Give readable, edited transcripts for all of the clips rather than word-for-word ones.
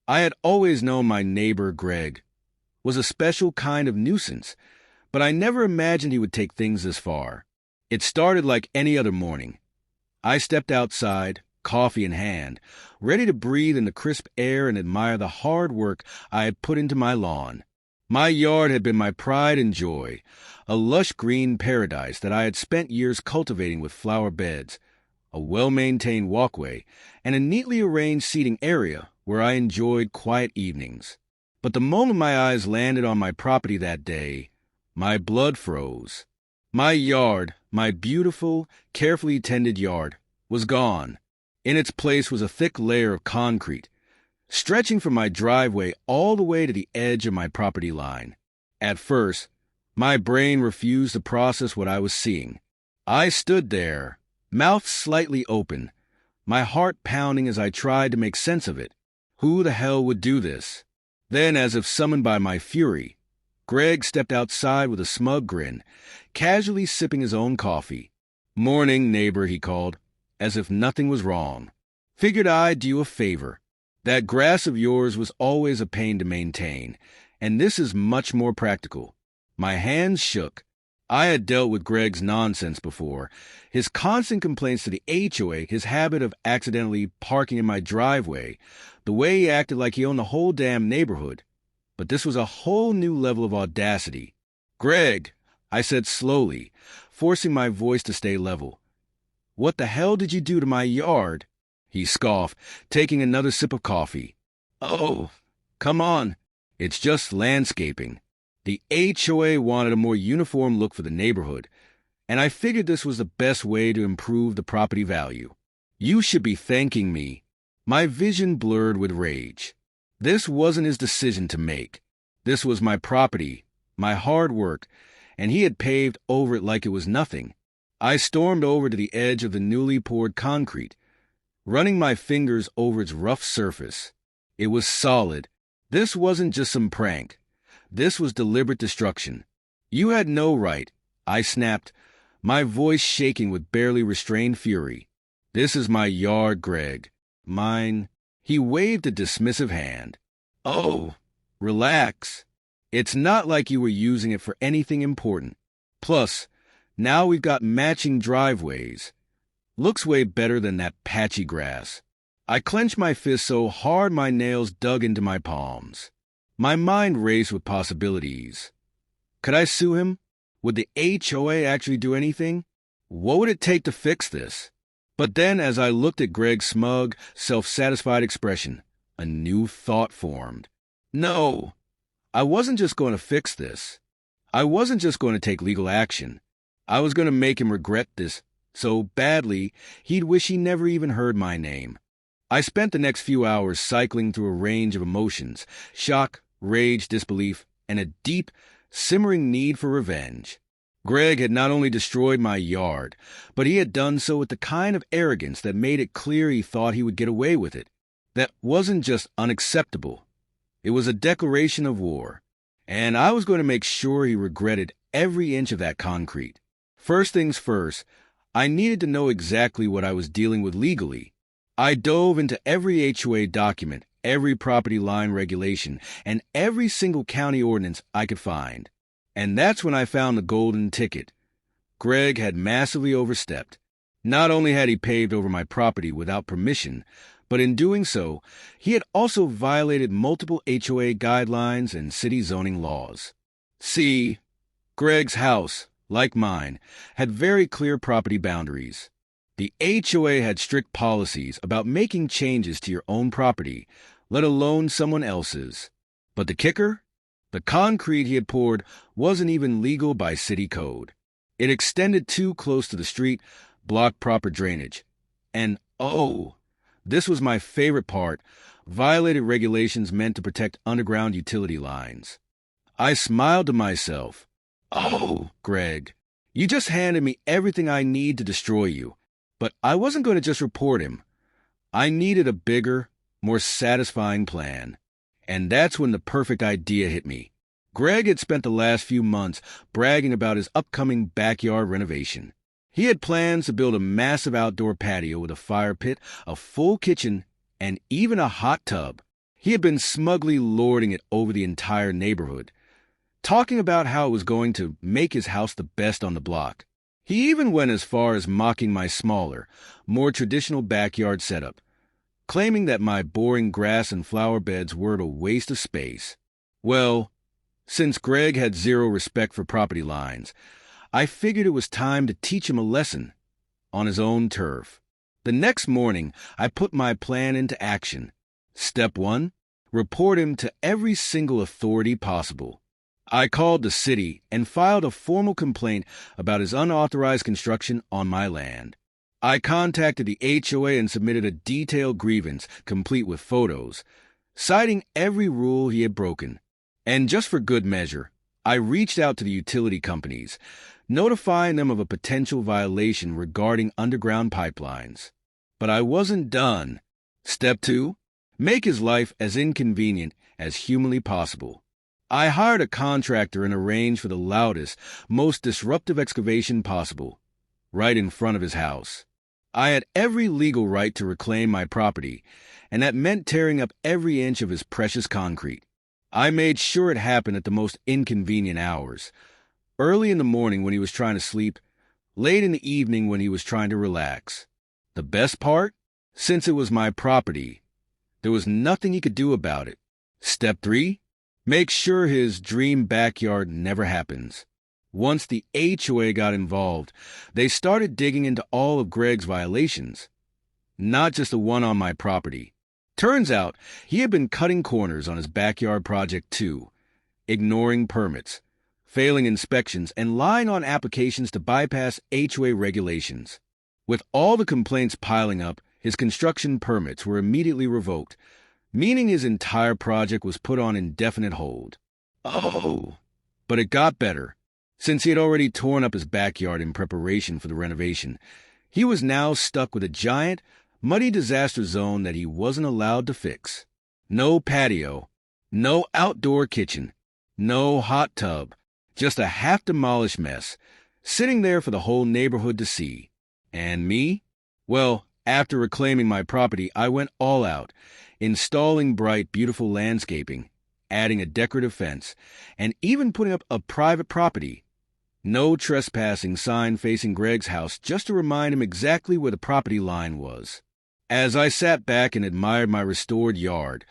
I had always known my neighbor, Greg, was a special kind of nuisance, but I never imagined he would take things this far. It started like any other morning. I stepped outside, coffee in hand, ready to breathe in the crisp air and admire the hard work I had put into my lawn. My yard had been my pride and joy, a lush green paradise that I had spent years cultivating with flower beds, a well-maintained walkway, and a neatly arranged seating area where I enjoyed quiet evenings. But the moment my eyes landed on my property that day, my blood froze. My yard, my beautiful, carefully tended yard, was gone. In its place was a thick layer of concrete, stretching from my driveway all the way to the edge of my property line. At first, my brain refused to process what I was seeing. I stood there, mouth slightly open, my heart pounding as I tried to make sense of it. Who the hell would do this? Then, as if summoned by my fury, Greg stepped outside with a smug grin, casually sipping his own coffee. "Morning, neighbor," he called, as if nothing was wrong. "Figured I'd do you a favor. That grass of yours was always a pain to maintain, and this is much more practical." My hands shook. I had dealt with Greg's nonsense before, his constant complaints to the HOA, his habit of accidentally parking in my driveway, the way he acted like he owned the whole damn neighborhood. But this was a whole new level of audacity. "Greg," I said slowly, forcing my voice to stay level. "What the hell did you do to my yard?" He scoffed, taking another sip of coffee. "Oh, come on. It's just landscaping. The HOA wanted a more uniform look for the neighborhood, and I figured this was the best way to improve the property value. You should be thanking me." My vision blurred with rage. This wasn't his decision to make. This was my property, my hard work, and he had paved over it like it was nothing. I stormed over to the edge of the newly poured concrete, running my fingers over its rough surface. It was solid. This wasn't just some prank. This was deliberate destruction. "You had no right," I snapped, my voice shaking with barely restrained fury. "This is my yard, Greg. Mine." He waved a dismissive hand. "Oh, relax. It's not like you were using it for anything important. Plus, now we've got matching driveways. Looks way better than that patchy grass." I clenched my fist so hard my nails dug into my palms. My mind raced with possibilities. Could I sue him? Would the HOA actually do anything? What would it take to fix this? But then, as I looked at Greg's smug, self-satisfied expression, a new thought formed. No, I wasn't just going to fix this. I wasn't just going to take legal action. I was going to make him regret this so badly he'd wish he never even heard my name. I spent the next few hours cycling through a range of emotions: shock, rage, disbelief, and a deep, simmering need for revenge. Greg had not only destroyed my yard, but he had done so with the kind of arrogance that made it clear he thought he would get away with it. That wasn't just unacceptable. It was a declaration of war, and I was going to make sure he regretted every inch of that concrete. First things first, I needed to know exactly what I was dealing with legally. I dove into every HOA document, every property line regulation, and every single county ordinance I could find. And that's when I found the golden ticket. Greg had massively overstepped. Not only had he paved over my property without permission, but in doing so, he had also violated multiple HOA guidelines and city zoning laws. See, Greg's house, like mine, had very clear property boundaries. The HOA had strict policies about making changes to your own property, let alone someone else's. But the kicker? The concrete he had poured wasn't even legal by city code. It extended too close to the street, blocked proper drainage. And oh, this was my favorite part, violated regulations meant to protect underground utility lines. I smiled to myself. "Oh, Greg, you just handed me everything I need to destroy you. But I wasn't going to just report him. I needed a bigger, more satisfying plan. And that's when the perfect idea hit me. Greg had spent the last few months bragging about his upcoming backyard renovation. He had plans to build a massive outdoor patio with a fire pit, a full kitchen, and even a hot tub. He had been smugly lording it over the entire neighborhood, talking about how it was going to make his house the best on the block. He even went as far as mocking my smaller, more traditional backyard setup, claiming that my boring grass and flower beds were a waste of space. Well, since Greg had zero respect for property lines, I figured it was time to teach him a lesson on his own turf. The next morning, I put my plan into action. Step 1, report him to every single authority possible. I called the city and filed a formal complaint about his unauthorized construction on my land. I contacted the HOA and submitted a detailed grievance, complete with photos, citing every rule he had broken. And just for good measure, I reached out to the utility companies, notifying them of a potential violation regarding underground pipelines. But I wasn't done. Step 2, make his life as inconvenient as humanly possible. I hired a contractor and arranged for the loudest, most disruptive excavation possible, right in front of his house. I had every legal right to reclaim my property, and that meant tearing up every inch of his precious concrete. I made sure it happened at the most inconvenient hours. Early in the morning when he was trying to sleep, late in the evening when he was trying to relax. The best part? Since it was my property, there was nothing he could do about it. Step 3, make sure his dream backyard never happens. Once the HOA got involved, they started digging into all of Greg's violations, not just the one on my property. Turns out he had been cutting corners on his backyard project too, ignoring permits, failing inspections, and lying on applications to bypass HOA regulations. With all the complaints piling up, his construction permits were immediately revoked, meaning his entire project was put on indefinite hold. Oh, but it got better. Since he had already torn up his backyard in preparation for the renovation, he was now stuck with a giant, muddy disaster zone that he wasn't allowed to fix. No patio, no outdoor kitchen, no hot tub, just a half-demolished mess, sitting there for the whole neighborhood to see. And me? Well, after reclaiming my property, I went all out, installing bright, beautiful landscaping, adding a decorative fence, and even putting up a private property. No trespassing sign facing Greg's house just to remind him exactly where the property line was. As I sat back and admired my restored yard,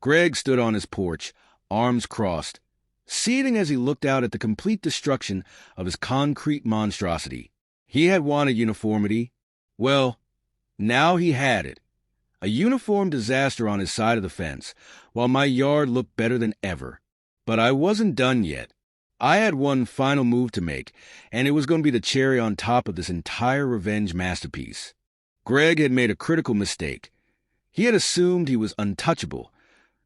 Greg stood on his porch, arms crossed, seething as he looked out at the complete destruction of his concrete monstrosity. He had wanted uniformity. Well, now he had it. A uniform disaster on his side of the fence, while my yard looked better than ever. But I wasn't done yet. I had one final move to make, and it was going to be the cherry on top of this entire revenge masterpiece. Greg had made a critical mistake. He had assumed he was untouchable,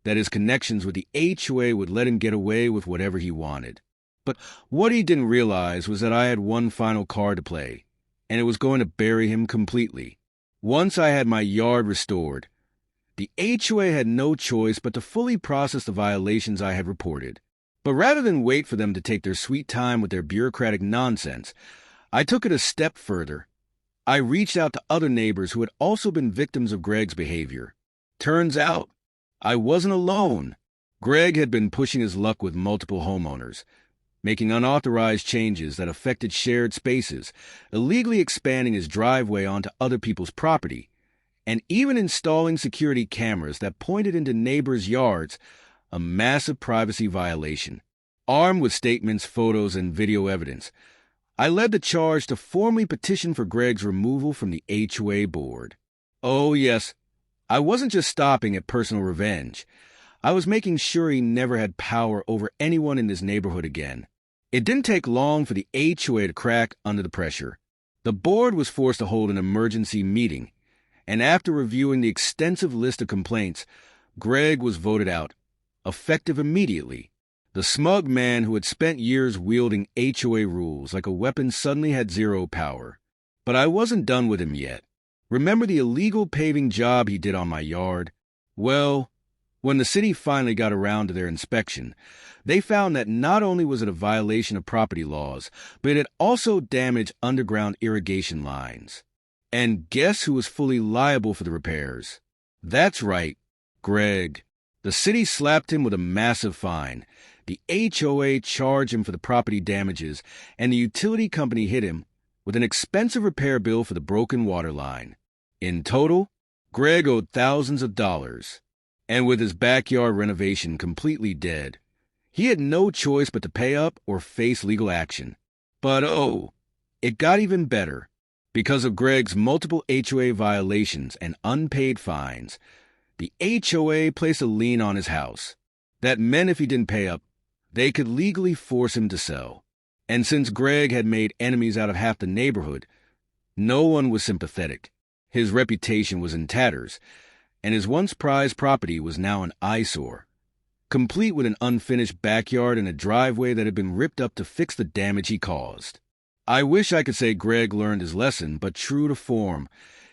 that his connections with the HOA would let him get away with whatever he wanted. But what he didn't realize was that I had one final card to play, and it was going to bury him completely. Once I had my yard restored, the HOA had no choice but to fully process the violations I had reported. But rather than wait for them to take their sweet time with their bureaucratic nonsense, I took it a step further. I reached out to other neighbors who had also been victims of Greg's behavior. Turns out, I wasn't alone. Greg had been pushing his luck with multiple homeowners, making unauthorized changes that affected shared spaces, illegally expanding his driveway onto other people's property, and even installing security cameras that pointed into neighbors' yards, a massive privacy violation. Armed with statements, photos, and video evidence, I led the charge to formally petition for Greg's removal from the HOA board. Oh yes, I wasn't just stopping at personal revenge. I was making sure he never had power over anyone in this neighborhood again. It didn't take long for the HOA to crack under the pressure. The board was forced to hold an emergency meeting, and after reviewing the extensive list of complaints, Greg was voted out, effective immediately. The smug man who had spent years wielding HOA rules like a weapon suddenly had zero power. But I wasn't done with him yet. Remember the illegal paving job he did on my yard? Well, when the city finally got around to their inspection, they found that not only was it a violation of property laws, but it had also damaged underground irrigation lines. And guess who was fully liable for the repairs? That's right, Greg. The city slapped him with a massive fine. The HOA charged him for the property damages, and the utility company hit him with an expensive repair bill for the broken water line. In total, Greg owed thousands of dollars. And with his backyard renovation completely dead, he had no choice but to pay up or face legal action. But it got even better. Because of Greg's multiple HOA violations and unpaid fines, the HOA placed a lien on his house. That meant if he didn't pay up, they could legally force him to sell. And since Greg had made enemies out of half the neighborhood, no one was sympathetic. His reputation was in tatters, and his once prized property was now an eyesore, complete with an unfinished backyard and a driveway that had been ripped up to fix the damage he caused. I wish I could say Greg learned his lesson, but true to form,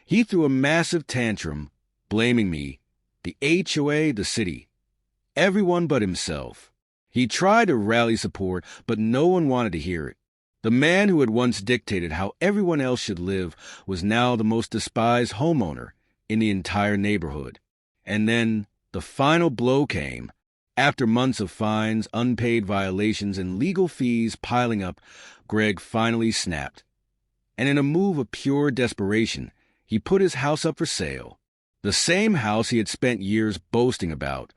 he threw a massive tantrum, blaming me, the HOA, the city, everyone but himself. He tried to rally support, but no one wanted to hear it. The man who had once dictated how everyone else should live was now the most despised homeowner in the entire neighborhood. And then the final blow came. After months of fines, unpaid violations, and legal fees piling up, Greg finally snapped. And in a move of pure desperation, he put his house up for sale. The same house he had spent years boasting about.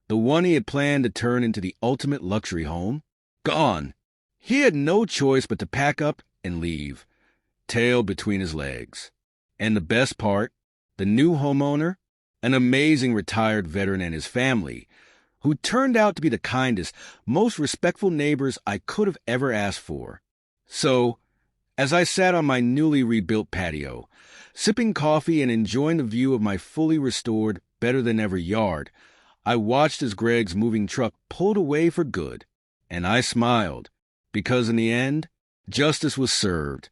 The one he had planned to turn into the ultimate luxury home. Gone. He had no choice but to pack up and leave, tail between his legs. And the best part, the new homeowner, an amazing retired veteran and his family, who turned out to be the kindest, most respectful neighbors I could have ever asked for. So, as I sat on my newly rebuilt patio, sipping coffee and enjoying the view of my fully restored, better-than-ever yard, I watched as Greg's moving truck pulled away for good, and I smiled, because in the end, justice was served.